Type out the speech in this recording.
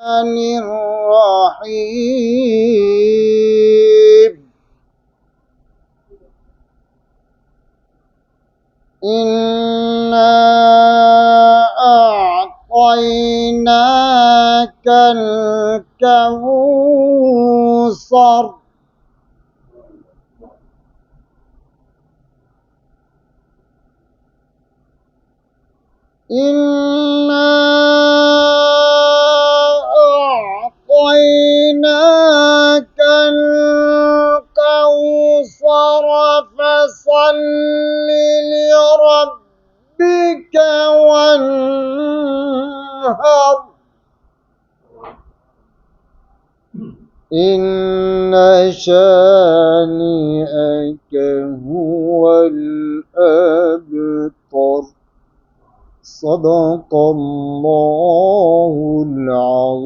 الرحيم إنا أعطيناك الكوثر إنا أعطيناك الكوثر فصل لربك وانهر إن شانئك هو الأبتر صدق الله العظيم.